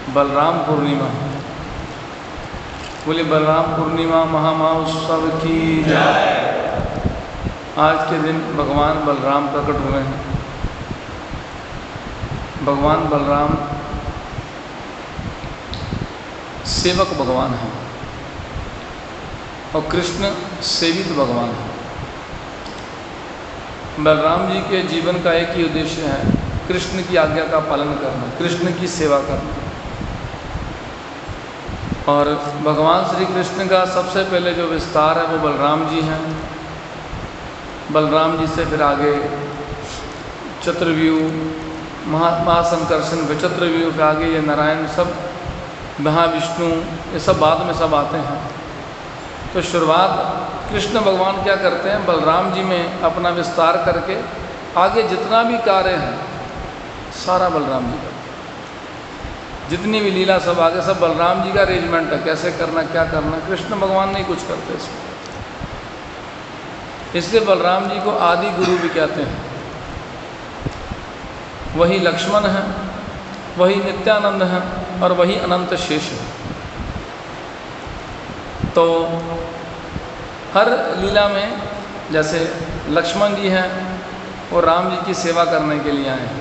बलराम पूर्णिमा। बोले बलराम पूर्णिमा महामहोत्सव की जय। आज के दिन भगवान बलराम प्रकट हुए हैं। भगवान बलराम सेवक भगवान हैं और कृष्ण सेवित भगवान हैं। बलराम जी के जीवन का एक ही उद्देश्य है, कृष्ण की आज्ञा का पालन करना, कृष्ण की सेवा करना। और भगवान श्री कृष्ण का सबसे पहले जो विस्तार है वो बलराम जी हैं। बलराम जी से फिर आगे चतुर्व्यूह, महासंकर्षण, चतुर्व्यूह के आगे ये नारायण, सब महाविष्णु, ये सब बाद में सब आते हैं। तो शुरुआत कृष्ण भगवान क्या करते हैं, बलराम जी में अपना विस्तार करके आगे जितना भी कार्य है सारा बलराम जी करते हैं। जितनी भी लीला सब आगे सब बलराम जी का अरेंजमेंट है, कैसे करना क्या करना, कृष्ण भगवान नहीं कुछ करते इसमें। इसलिए बलराम जी को आदि गुरु भी कहते हैं। वही लक्ष्मण हैं, वही नित्यानंद हैं और वही अनंत शेष है। तो हर लीला में जैसे लक्ष्मण जी हैं वो राम जी की सेवा करने के लिए आए हैं।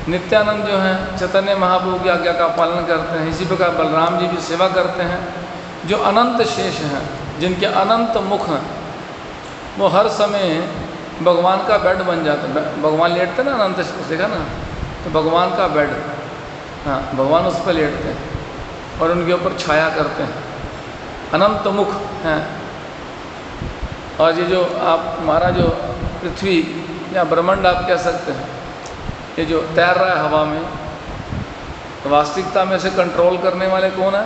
नित्यानंद जो हैं चैतन्य महाप्रभु की आज्ञा का पालन करते हैं। इसी प्रकार बलराम जी भी सेवा करते हैं। जो अनंत शेष हैं, जिनके अनंत मुख हैं, वो हर समय भगवान का बेड बन जाते हैं। भगवान लेटते ना अनंत शेष, देखा ना, तो भगवान का बेड, हाँ, भगवान उस पर लेटते हैं और उनके ऊपर छाया करते हैं। अनंत मुख हैं। और ये जो आप हमारा जो पृथ्वी या ब्रह्मांड आप कह सकते हैं, ये जो तैर रहा है हवा में, तो वास्तविकता में से कंट्रोल करने वाले कौन है?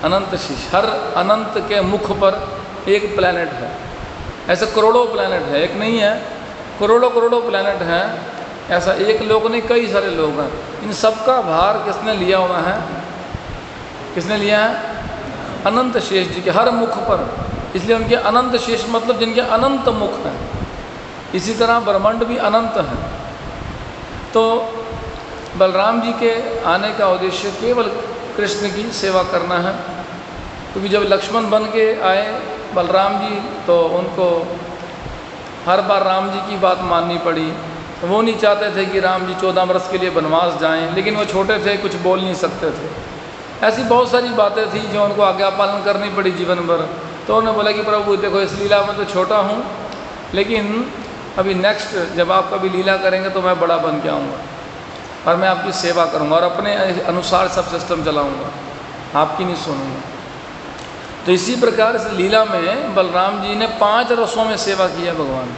अनंत शेष। हर अनंत के मुख पर एक प्लैनेट है। ऐसे करोड़ों प्लैनेट है, एक नहीं है, करोड़ों करोड़ों प्लैनेट हैं। ऐसा एक लोग नहीं, कई सारे लोग हैं। इन सब का भार किसने लिया हुआ है? किसने लिया है? अनंत शेष जी के हर मुख पर। इसलिए उनके अनंत शेष मतलब जिनके अनंत मुख हैं। इसी तरह ब्रह्मांड भी अनंत है। तो बलराम जी के आने का उद्देश्य केवल कृष्ण की सेवा करना है। क्योंकि जब लक्ष्मण बन के आए बलराम जी, तो उनको हर बार राम जी की बात माननी पड़ी। वो नहीं चाहते थे कि राम जी 14 वर्ष के लिए वनवास जाएं, लेकिन वो छोटे थे, कुछ बोल नहीं सकते थे। ऐसी बहुत सारी बातें थी जो उनको आज्ञा पालन करनी पड़ी जीवन भर। तो उन्होंने बोला कि प्रभु देखो, इस लीला में तो छोटा हूँ, लेकिन अभी नेक्स्ट जब आप कभी लीला करेंगे तो मैं बड़ा बन के आऊँगा और मैं आपकी सेवा करूँगा और अपने अनुसार सब सिस्टम चलाऊँगा, आपकी नहीं सुनूँगा। तो इसी प्रकार इस लीला में बलराम जी ने 5 रसों में सेवा किया भगवान।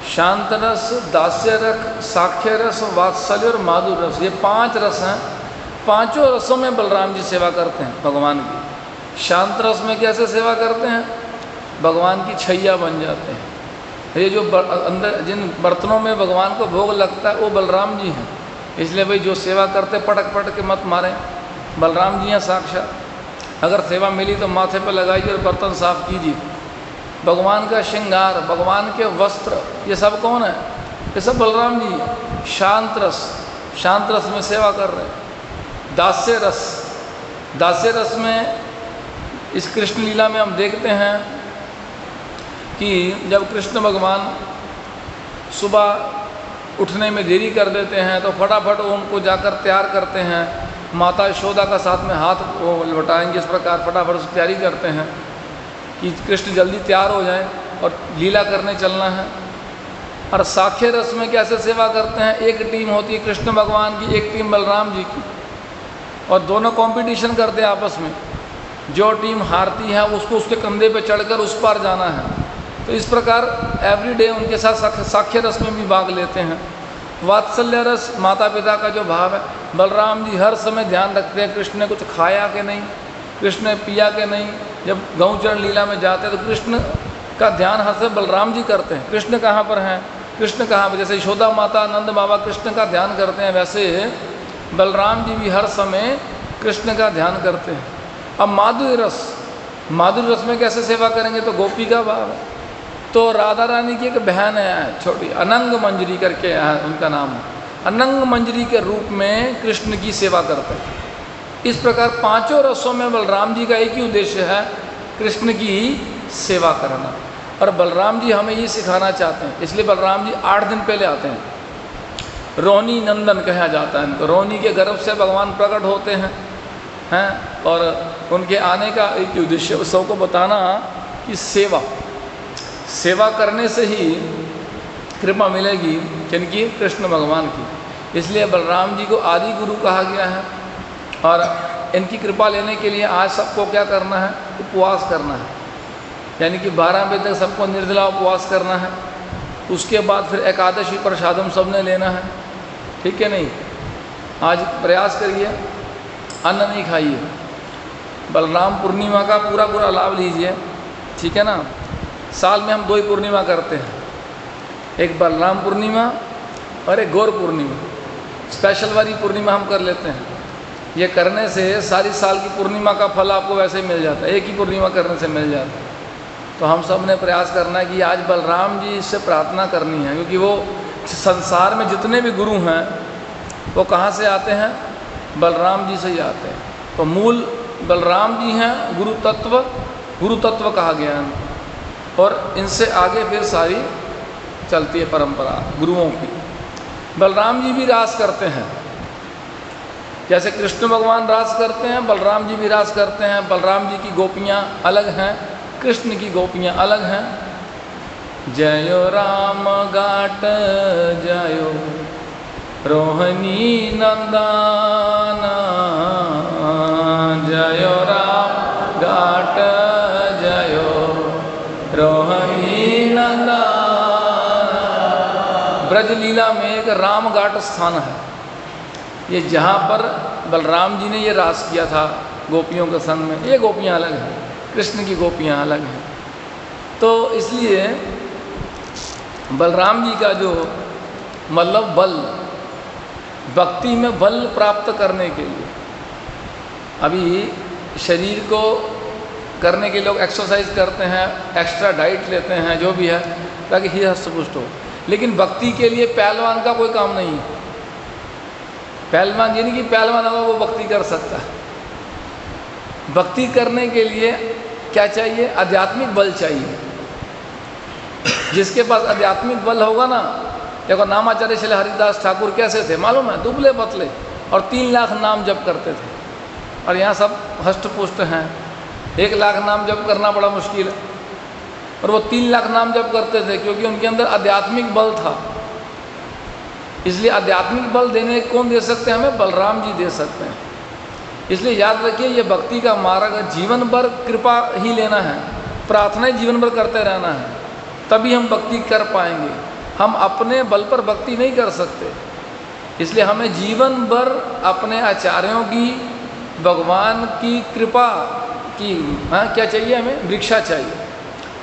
शांत रस, दास्य रस, साख्य रस, वात्सल्य और माधुर रस, ये 5 रस हैं। 5 रसों में बलराम जी सेवा करते हैं भगवान की। शांत रस में कैसे सेवा करते हैं? भगवान की छैया बन जाते हैं। ये जो अंदर जिन बर्तनों में भगवान को भोग लगता है वो बलराम जी हैं। इसलिए भाई जो सेवा करते पटक पटक के मत मारें, बलराम जी हैं साक्षात। अगर सेवा मिली तो माथे पर लगाइए और बर्तन साफ कीजिए। भगवान का श्रृंगार, भगवान के वस्त्र, ये सब कौन है? ये सब बलराम जी हैं। शांत रस, शांत रस में सेवा कर रहे हैं। दास्य रस, दास्य रस में इस कृष्ण लीला में हम देखते हैं कि जब कृष्ण भगवान सुबह उठने में देरी कर देते हैं तो फटाफट उनको जाकर तैयार करते हैं। माता यशोदा का साथ में हाथ वो लौटाएंगे, इस प्रकार फटाफट उसकी तैयारी करते हैं कि कृष्ण जल्दी तैयार हो जाएं और लीला करने चलना है। और साख्य रस में कैसे सेवा करते हैं? एक टीम होती है कृष्ण भगवान की, एक टीम बलराम जी की, और दोनों कंपटीशन करते हैं आपस में। जो टीम हारती है उसको उसके कंधे पे चढ़कर उस पार जाना है। तो इस प्रकार एवरीडे उनके साथ साख्य रस में भी भाग लेते हैं। वात्सल्य रस, माता पिता का जो भाव है, बलराम जी हर समय ध्यान रखते हैं कृष्ण ने कुछ खाया कि नहीं, कृष्ण ने पिया कि नहीं। जब गौचरण लीला में जाते हैं तो कृष्ण का ध्यान हर समय बलराम जी करते हैं, कृष्ण कहाँ पर हैं, कृष्ण कहाँ पर। जैसे यशोदा माता, नंद बाबा कृष्ण का ध्यान करते हैं, वैसे बलराम जी भी हर समय कृष्ण का ध्यान करते हैं। अब माधुर्य रस, माधुर्य रस में कैसे सेवा करेंगे? तो गोपी का भाव है। तो राधा रानी की एक बहन है छोटी, अनंग मंजरी करके है उनका नाम। अनंग मंजरी के रूप में कृष्ण की सेवा करते हैं। इस प्रकार पांचों रसों में बलराम जी का एक ही उद्देश्य है, कृष्ण की सेवा करना। और बलराम जी हमें ये सिखाना चाहते हैं, इसलिए बलराम जी 8 दिन पहले आते हैं। रोहिणी नंदन कहा जाता है इनको, रोहिणी के गर्भ से भगवान प्रकट होते हैं और उनके आने का एक उद्देश्य सबको बताना कि सेवा करने से ही कृपा मिलेगी, किनकी? कृष्ण भगवान की। इसलिए बलराम जी को आदि गुरु कहा गया है। और इनकी कृपा लेने के लिए आज सबको क्या करना है? उपवास करना है, यानी कि 12 बजे तक सबको निर्जला उपवास करना है। उसके बाद फिर एकादशी प्रसादम सबने लेना है, ठीक है नहीं? आज प्रयास करिए, अन्न नहीं खाइए, बलराम पूर्णिमा का पूरा लाभ लीजिए, ठीक है ना? साल में हम 2 ही पूर्णिमा करते हैं, एक बलराम पूर्णिमा और एक गौर पूर्णिमा। स्पेशल वाली पूर्णिमा हम कर लेते हैं। ये करने से सारी साल की पूर्णिमा का फल आपको वैसे ही मिल जाता है, एक ही पूर्णिमा करने से मिल जाता है। तो हम सब ने प्रयास करना है कि आज बलराम जी से प्रार्थना करनी है, क्योंकि वो संसार में जितने भी गुरु हैं वो कहाँ से आते हैं? बलराम जी से ही आते हैं। तो मूल बलराम जी हैं, गुरु तत्व कहा गया है। और इनसे आगे फिर सारी चलती है परंपरा गुरुओं की। बलराम जी भी रास करते हैं, जैसे कृष्ण भगवान रास करते हैं, बलराम जी भी रास करते हैं। बलराम जी की गोपियाँ अलग हैं, कृष्ण की गोपियाँ अलग हैं। जयो राम घाट जयो रोहिणी नंदन, जयो राम घाट जयो रोहिणी नंदन। ब्रज लीला में एक राम घाट स्थान है, ये जहाँ पर बलराम जी ने ये रास किया था गोपियों के संग में। ये गोपियाँ अलग हैं, कृष्ण की गोपियाँ अलग हैं। तो इसलिए बलराम जी का जो मतलब बल, भक्ति में बल प्राप्त करने के लिए, अभी शरीर को करने के लोग एक्सरसाइज करते हैं, एक्स्ट्रा डाइट लेते हैं, जो भी है, ताकि ही हष्ट-पुष्ट हो। लेकिन भक्ति के लिए पहलवान का कोई काम नहीं है। पहलवान यानी कि पहलवान होगा वो भक्ति कर सकता है। भक्ति करने के लिए क्या चाहिए? आध्यात्मिक बल चाहिए। जिसके पास आध्यात्मिक बल होगा ना, देखो नामाचार्य श्री हरिदास ठाकुर कैसे थे मालूम है? दुबले पतले और 3 लाख नाम जप करते थे। और यहाँ सब हष्ट पुष्ट हैं। 1 लाख नाम जप करना बड़ा मुश्किल है, और वो 3 लाख नाम जप करते थे, क्योंकि उनके अंदर आध्यात्मिक बल था। इसलिए आध्यात्मिक बल देने कौन दे सकते हैं? हमें बलराम जी दे सकते हैं। इसलिए याद रखिए, ये भक्ति का मार्ग जीवन भर कृपा ही लेना है, प्रार्थना जीवन भर करते रहना है, तभी हम भक्ति कर पाएंगे। हम अपने बल पर भक्ति नहीं कर सकते। इसलिए हमें जीवन भर अपने आचार्यों की, भगवान की कृपा की क्या चाहिए? हमें भिक्षा चाहिए।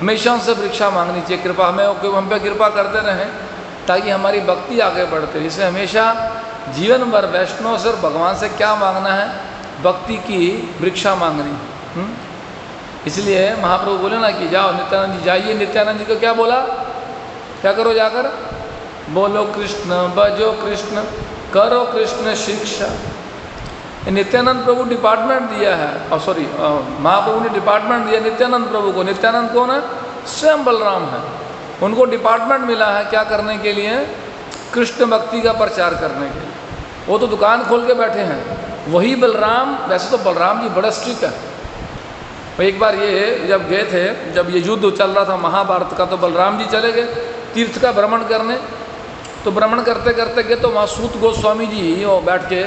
हमेशा उनसे भिक्षा मांगनी चाहिए, कृपा हम पे कृपा करते रहें, ताकि हमारी भक्ति आगे बढ़ते रहे। इसलिए हमेशा जीवन भर वैष्णव से और भगवान से क्या मांगना है? भक्ति की भिक्षा मांगनी। इसलिए महाप्रभु बोले ना कि जाओ नित्यानंद जी जाइए। नित्यानंद जी को क्या बोला? क्या करो जाकर? बोलो कृष्ण, बजो कृष्ण, करो कृष्ण शिक्षा। नित्यानंद प्रभु डिपार्टमेंट दिया है, सॉरी महाप्रभु ने डिपार्टमेंट दिया नित्यानंद प्रभु को। नित्यानंद कौन है? स्वयं बलराम है। उनको डिपार्टमेंट मिला है क्या करने के लिए? कृष्ण भक्ति का प्रचार करने के लिए। वो तो दुकान खोल के बैठे हैं, वही बलराम। वैसे तो बलराम जी बड़ा स्ट्रिक्ट है। एक बार ये जब गए थे, जब ये युद्ध चल रहा था महाभारत का, तो बलराम जी चले गए तीर्थ का भ्रमण करने। तो भ्रमण करते करते गए तो वहाँ सूत गोस्वामी जी वो बैठ के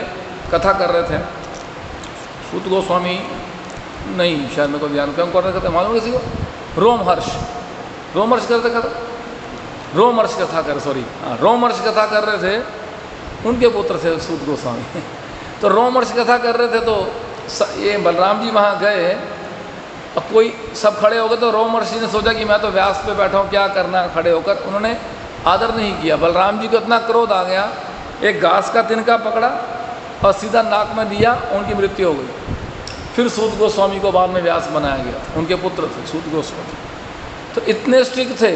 कथा कर रहे थे। सूत गोस्वामी नहीं, शायद मेरे को ध्यान क्यों कर रहे थे मालूम किसी को? रोमहर्ष कथा कर रहे थे। उनके पुत्र थे सूत गोस्वामी। तो रोमहर्ष कथा कर रहे थे, तो ये बलराम जी वहाँ गए। अब कोई सब खड़े हो गए, तो रोमहर्षि ने सोचा कि मैं तो व्यास पे बैठा हूँ, क्या करना है खड़े होकर। उन्होंने आदर नहीं किया। बलराम जी को इतना क्रोध आ गया, एक घास का तिनका पकड़ा और सीधा नाक में दिया, उनकी मृत्यु हो गई। फिर सूत गोस्वामी को बाद में व्यास बनाया गया, उनके पुत्र थे सूत गोस्वामी। तो इतने स्ट्रिक्ट थे,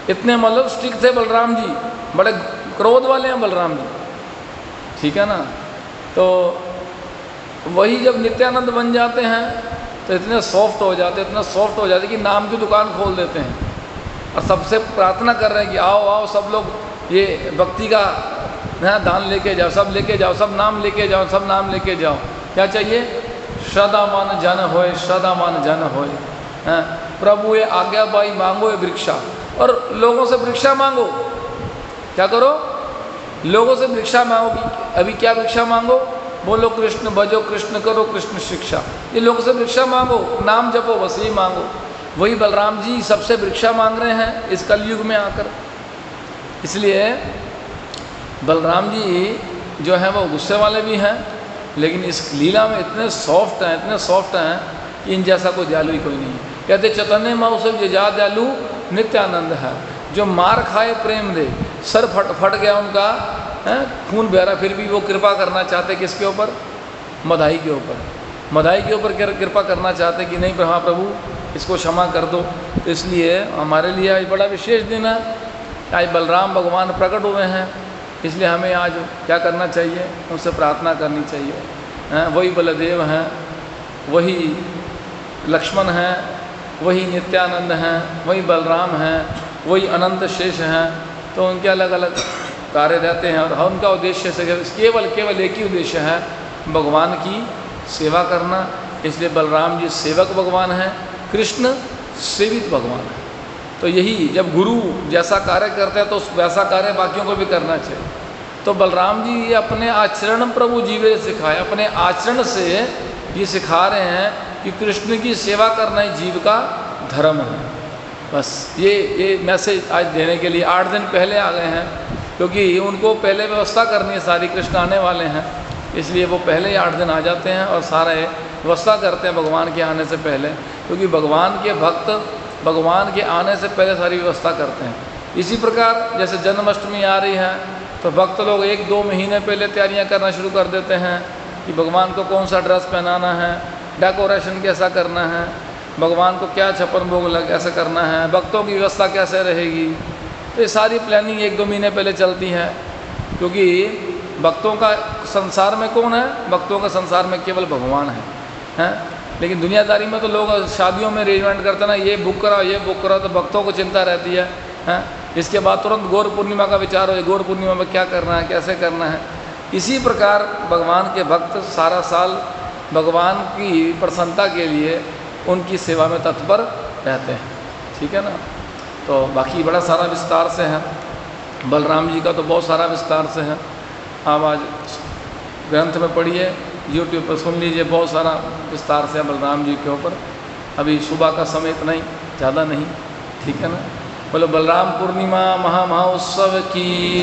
इतने मतलब स्ट्रिक्ट थे बलराम जी, बड़े क्रोध वाले हैं बलराम जी, ठीक है ना। तो वही जब नित्यानंद बन जाते हैं तो इतने सॉफ्ट हो जाते, इतना सॉफ्ट हो जाते कि नाम की दुकान खोल देते हैं और सबसे प्रार्थना कर रहे हैं कि आओ आओ सब लोग ये भक्ति का दान लेके जाओ, सब लेके जाओ, सब नाम लेके जाओ, सब नाम लेके जाओ। क्या चाहिए? श्रद्धामान जन होए, श्रद्धामान जन होए। प्रभु ये आज्ञा बाई मांगो ये भिक्षा, और लोगों से भिक्षा मांगो। क्या करो? लोगों से भिक्षा मांगो। अभी क्या भिक्षा मांगो? बोलो कृष्ण भजो, कृष्ण करो, कृष्ण शिक्षा। ये लोगों से भिक्षा मांगो, नाम जपो, बस यही मांगो। वही बलराम जी सबसे भिक्षा मांग रहे हैं इस कलयुग में आकर। इसलिए बलराम जी जो हैं वो गुस्से वाले भी हैं, लेकिन इस लीला में इतने सॉफ्ट हैं, इतने सॉफ्ट हैं कि इन जैसा कोई दयालु ही कोई नहीं है। कहते चैतन्य महोत्सव ये जा दयालु नित्यानंद है, जो मार खाए प्रेम दे, सर फट गया उनका, खून बह रहा, फिर भी वो कृपा करना चाहते किसके ऊपर? मदाई के ऊपर। मदाई के ऊपर कृपा करना चाहते कि नहीं हाँ प्रभु इसको क्षमा कर दो। तो इसलिए हमारे लिए आज बड़ा विशेष दिन है, आज बलराम भगवान प्रकट हुए हैं, इसलिए हमें आज क्या करना चाहिए? उनसे प्रार्थना करनी चाहिए। वही बलदेव हैं, वही लक्ष्मण हैं, वही नित्यानंद हैं, वही बलराम हैं, वही अनंत शेष हैं। तो उनके अलग अलग कार्य रहते हैं और उनका उद्देश्य से केवल एक ही उद्देश्य है, भगवान की सेवा करना। इसलिए बलराम जी सेवक भगवान हैं, कृष्ण सेवित भगवान है। तो यही जब गुरु जैसा कार्य करते हैं तो वैसा कार्य बाकियों को भी करना चाहिए। तो बलराम जी ये अपने आचरण प्रभु जीवे सिखाए, अपने आचरण से ये सिखा रहे हैं कि कृष्ण की सेवा करना ही जीव का धर्म है। बस ये मैसेज आज देने के लिए 8 दिन पहले आ गए हैं, क्योंकि उनको पहले व्यवस्था करनी है सारी, कृष्ण आने वाले हैं, इसलिए वो पहले ही 8 दिन आ जाते हैं और सारे व्यवस्था करते हैं भगवान के आने से पहले, क्योंकि भगवान के भक्त भगवान के आने से पहले सारी व्यवस्था करते हैं। इसी प्रकार जैसे जन्माष्टमी आ रही है तो भक्त लोग 1-2 महीने पहले तैयारियां करना शुरू कर देते हैं कि भगवान को कौन सा ड्रेस पहनाना है, डेकोरेशन कैसा करना है, भगवान को क्या छप्पन भोग कैसे करना है, भक्तों की व्यवस्था कैसे रहेगी। तो ये सारी प्लानिंग 1-2 महीने पहले चलती है, क्योंकि भक्तों का संसार में कौन है? भक्तों का संसार में केवल भगवान है। लेकिन दुनियादारी में तो लोग शादियों में अरेंजमेंट करते ना, ये बुक कराओ, ये बुक कराओ, तो भक्तों को चिंता रहती है। इसके बाद तुरंत गौर पूर्णिमा का विचार हो, गौर पूर्णिमा में क्या करना है, कैसे करना है। इसी प्रकार भगवान के भक्त सारा साल भगवान की प्रसन्नता के लिए उनकी सेवा में तत्पर रहते हैं, ठीक है ना। तो बाकी बड़ा सारा विस्तार से है, बलराम जी का तो बहुत सारा विस्तार से है। आप आज ग्रंथ में पढ़िए, यूट्यूब पर सुन लीजिए, बहुत सारा विस्तार से है बलराम जी के ऊपर। अभी सुबह का समय इतना ही, ज़्यादा नहीं, ठीक है ना। बोलो बलराम पूर्णिमा महामहोत्सव की।